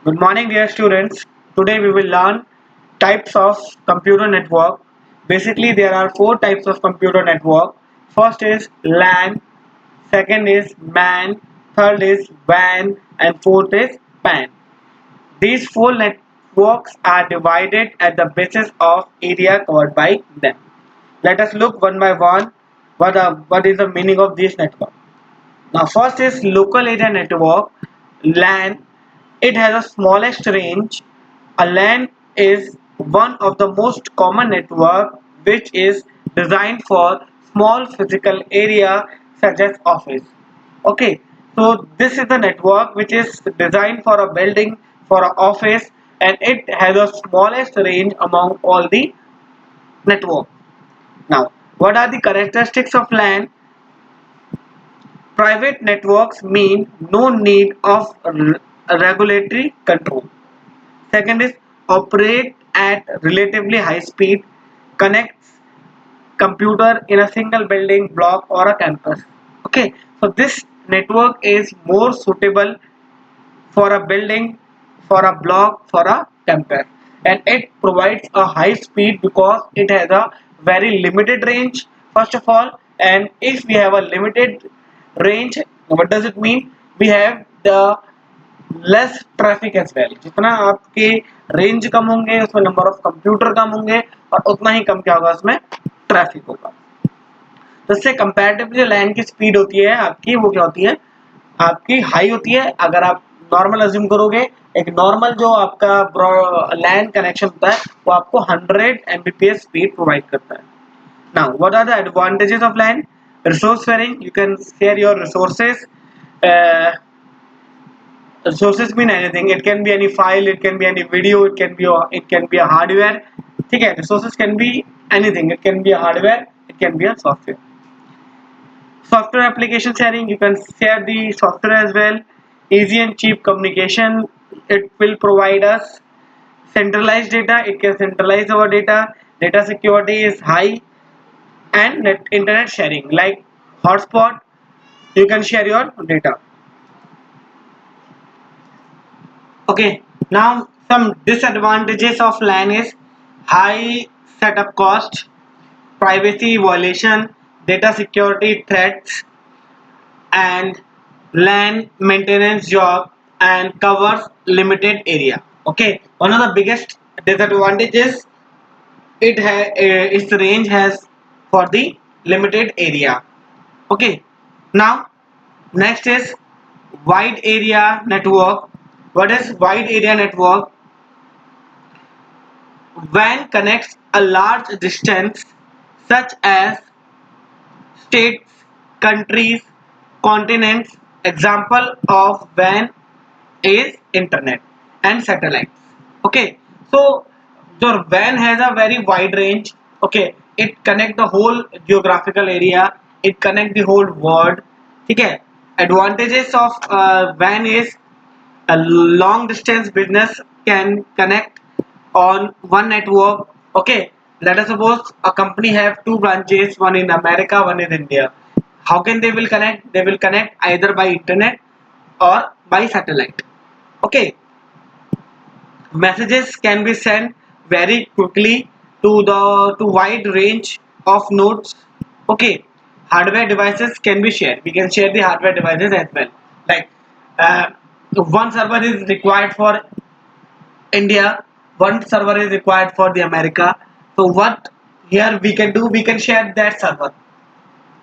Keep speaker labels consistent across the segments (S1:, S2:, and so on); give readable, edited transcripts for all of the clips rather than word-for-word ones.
S1: Good morning, dear students. Today we will learn types of computer network. Basically, there are four types of computer network. First is LAN, second is MAN, third is WAN, and fourth is PAN. These four networks are divided at the basis of area covered by them. Let us look one by one what is the meaning of this network. Now, first is local area network, LAN. It has a smallest range. A LAN is one of the most common network which is designed for small physical area such as office. Okay, so this is the network which is designed for a building, for an office, and it has the smallest range among all the network. Now, what are the characteristics of LAN? Private networks mean no need of regulatory control. Second is operate at relatively high speed, connects computer in a single building block or a campus. Okay, so this network is more suitable for a building, for a block, for a campus, and it provides a high speed because it has a very limited range first of all. And if we have a limited range, what does it mean? We have the less traffic as well. जितना आपके range कम होंगे उसमें number of computer कम होंगे और उतना ही कम क्या होगा उसमें ट्रैफिक होगा. तो इससे कंपैरेटिवली लैन की स्पीड होती है आपकी वो क्या होती है आपकी हाई होती है. अगर आप नॉर्मल अज्यूम करोगे एक नॉर्मल जो आपका लैन कनेक्शन होता है वो आपको 100 Mbps स्पीड प्रोवाइड करता है. Now what are the advantages of LAN? Resource sharing. You can share your resources. Resources mean anything. It can be any file, it can be any video, it can be a hardware. ठीक है, resources can be anything. It can be a hardware, it can be a software. Software application sharing, you can share the software as well. Easy and cheap communication, it will provide us. Centralized data, it can centralize our data. Data security is high. And internet sharing, like hotspot, you can share your data. Okay, now some disadvantages of LAN is high setup cost, privacy violation, data security threats, and LAN maintenance job and covers limited area. Okay, one of the biggest disadvantages its range has for the limited area. Okay, now next is wide area network. What is wide area network? WAN connects a large distance such as states, countries, continents. Example of WAN is internet and satellites. Okay, so your WAN has a very wide range. Okay, it connect the whole geographical area. It connect the whole world. Okay, advantages of WAN is a long distance business can connect on one network. Okay, let us suppose a company have two branches, one in America, one in India. How can they will connect? They will connect either by internet or by satellite. Okay, messages can be sent very quickly to wide range of nodes. Okay, hardware devices can be shared. We can share the hardware devices as well. Like uh, one server is required for India, one server is required for the America. So what here we can do? We can share that server.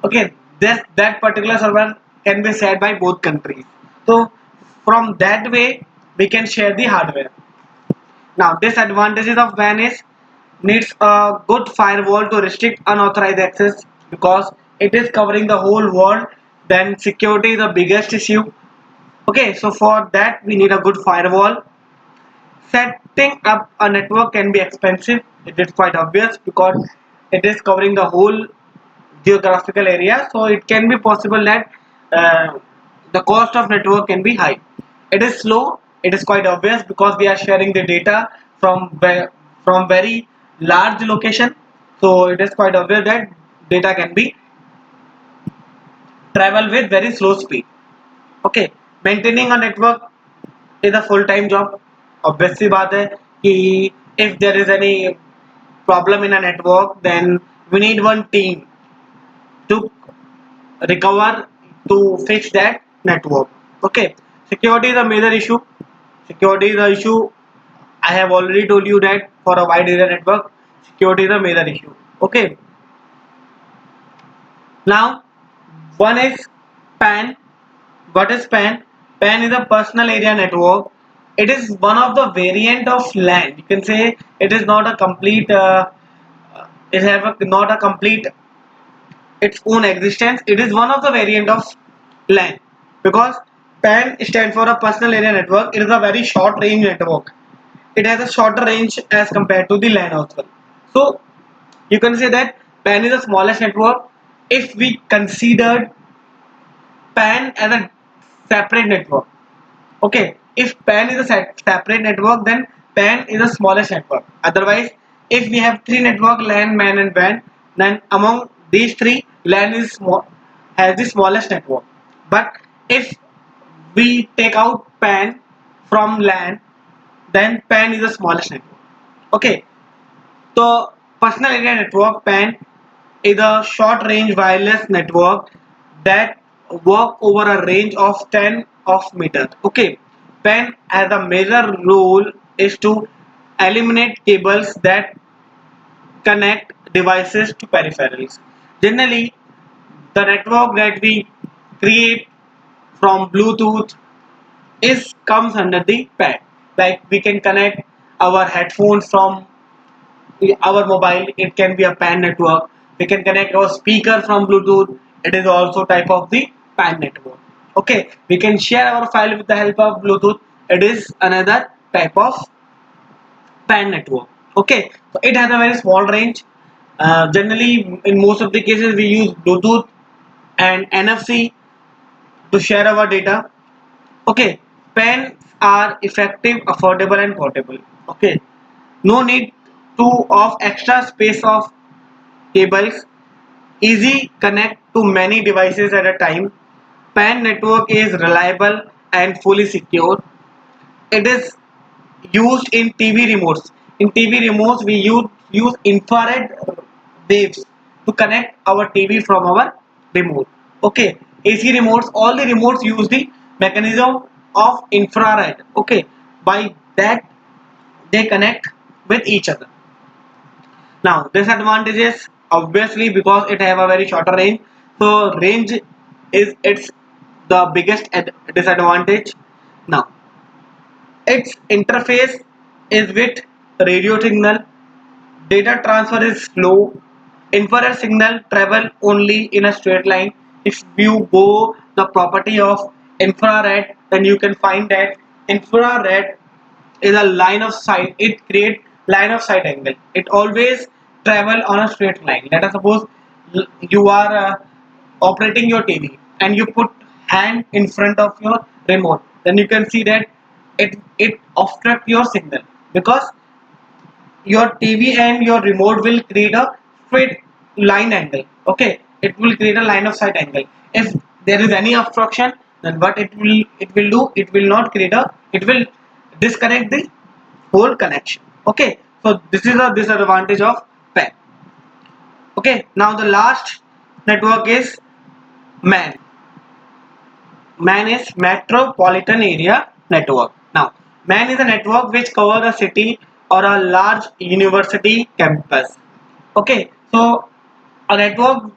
S1: Okay, that particular server can be shared by both countries. So from that way we can share the hardware. Now disadvantages of WAN is needs a good firewall to restrict unauthorized access because it is covering the whole world. Then security is the biggest issue. Okay, so for that we need a good firewall. Setting up a network can be expensive. It is quite obvious because it is covering the whole geographical area. So it can be possible that the cost of network can be high. It is slow. It is quite obvious because we are sharing the data from very large location. So it is quite obvious that data can be travel with very slow speed. Okay, maintaining a network is a full-time job. obvious सी बात है कि if there is any problem in a network, then we need one team to recover, to fix that network. Okay, security is a major issue. Security is the issue. I have already told you that for a wide area network, security is a major issue. Okay, now one is PAN. What is PAN? PAN is a personal area network. It is one of the variant of LAN. You can say it is not a complete. It have not a complete its own existence. It is one of the variant of LAN because PAN stands for a personal area network. It is a very short range network. It has a shorter range as compared to the LAN as well. So you can say that PAN is the smallest network if we considered PAN as a separate network. Okay, if PAN is a separate network, then PAN is the smallest network. Otherwise, if we have three network LAN, MAN, and WAN, then among these three, LAN is small, has the smallest network. But if we take out PAN from LAN, then PAN is the smallest network. Okay, so personal area network PAN is a short range wireless network that work over a range of 10 of meters. Okay, PAN has a major role is to eliminate cables that connect devices to peripherals. Generally, the network that we create from Bluetooth is comes under the PAN. Like we can connect our headphones from our mobile, it can be a PAN network. We can connect our speaker from Bluetooth, it is also type of the PAN network. Okay, we can share our file with the help of Bluetooth, it is another type of PAN network. Okay, so it has a very small range. Generally in most of the cases we use Bluetooth and NFC to share our data. Okay, pens are effective, affordable, and portable. Okay, no need to of extra space of cables. Easy connect to many devices at a time. PAN network is reliable and fully secure. It is used in TV remotes. In TV remotes, we use infrared waves to connect our TV from our remote. Okay, AC remotes, all the remotes use the mechanism of infrared. Okay, by that they connect with each other. Now disadvantages, obviously because it have a very shorter range, so range is its the biggest disadvantage. Now its interface is with radio signal. Data transfer is slow. Infrared signal travel only in a straight line. If you go the property of infrared, then you can find that infrared is a line of sight. It creates line of sight angle. It always travel on a straight line. Let us suppose you are operating your TV and you put hand in front of your remote. Then you can see that it obstruct your signal because your TV and your remote will create a straight line angle. Okay, it will create a line of sight angle. If there is any obstruction, then what it will do, it will not create a, it will disconnect the whole connection. Okay, so this is a disadvantage of PAN. Okay, now the last network is MAN. MAN is Metropolitan Area Network. Now, MAN is a network which covers a city or a large university campus. Okay, so a network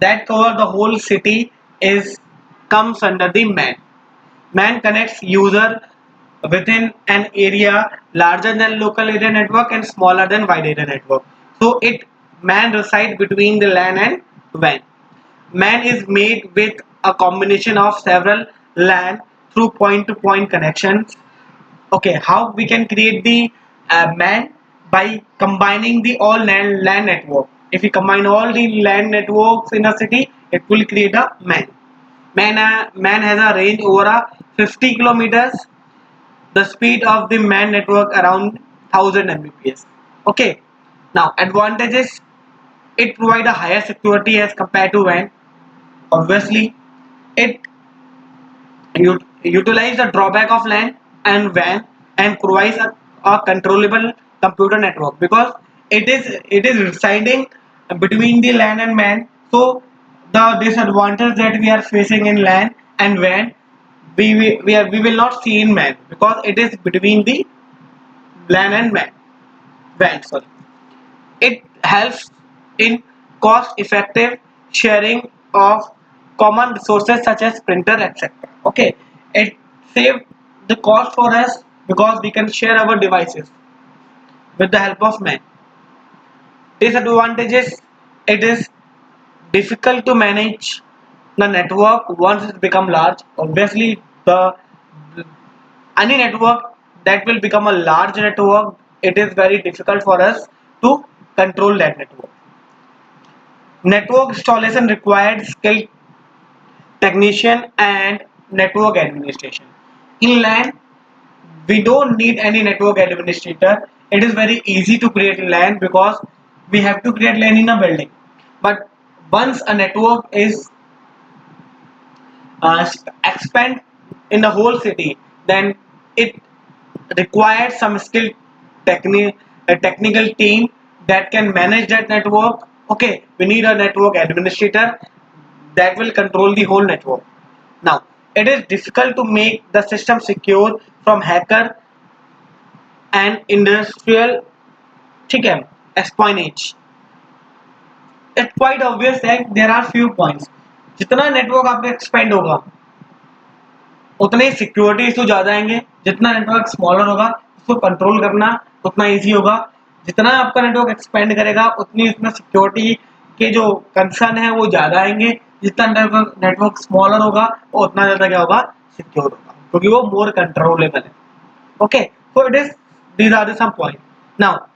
S1: that covers the whole city is comes under the MAN. MAN connects user within an area larger than local area network and smaller than wide area network. So it MAN resides between the LAN and WAN. MAN is made with a combination of several LAN through point-to-point connections. Okay, how we can create the MAN by combining the all LAN network. If we combine all the LAN networks in a city, it will create a MAN. MAN has a range over a 50 kilometers. The speed of the MAN network around 1000 Mbps. Okay. Now advantages: it provides a higher security as compared to WAN. Obviously, it utilize the drawback of LAN and WAN. and provides a controllable computer network, because it is residing between the LAN and MAN. So the disadvantage that we are facing in LAN and WAN, we will not see in MAN, because it is between the LAN and WAN. Sorry, it helps in cost effective sharing of common resources such as printer, etc. Okay, it saves the cost for us because we can share our devices with the help of man. Disadvantages: it is difficult to manage the network once it become large. Obviously, the any network that will become a large network, it is very difficult for us to control that network. Network installation required skilled technician and network administration. In LAN, we don't need any network administrator. It is very easy to create LAN because we have to create LAN in a building. But once a network is expand in the whole city, then it requires some skilled technical team that can manage that network. Okay, we need a network administrator that will control the whole network. Now, it is difficult to make the system secure from hacker and industrial, ठीक है, espionage. It's quite obvious that there are few points. जितना network आपका expand होगा उतने security issue ज़्यादा आएंगे. जितना network smaller होगा उसको कंट्रोल करना उतना ईजी होगा. जितना आपका नेटवर्क एक्सपेंड करेगा उतनी उसमें सिक्योरिटी के जो कंसर्न है वो ज़्यादा आएंगे. जितना नेटवर्क स्मॉलर होगा वो उतना ज़्यादा क्या होगा, सिक्योर होगा, क्योंकि वो मोर कंट्रोलेबल है. Okay, so it is, these are the some point. Now,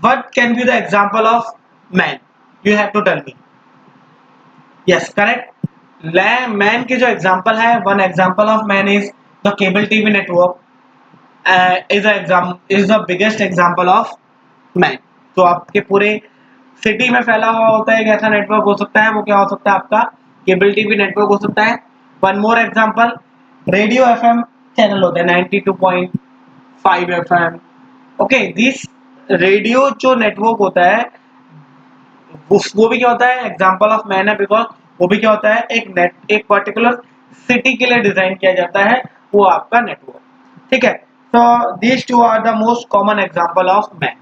S1: what can be the example of man? You have to tell me. Yes, correct. Man की जो example है, one example of man is the cable TV network. Is the biggest example of man. तो आपके पूरे city में फैला हुआ होता है एक ऐसा नेटवर्क हो सकता है, वो क्या हो सकता है, आपका केबल टीवी नेटवर्क हो सकता है. One more example, radio FM channel होता है 92.5 एफएम. ओके, दिस रेडियो जो नेटवर्क होता है वो भी क्या होता है, एग्जांपल ऑफ मैन है, बिकॉज वो भी क्या होता है, एक पर्टिकुलर सिटी के लिए डिजाइन किया जाता है वो आपका नेटवर्क. ठीक है, so these two are the most common example of man.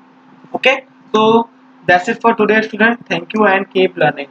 S1: Okay, so that's it for today student. Thank you and keep learning.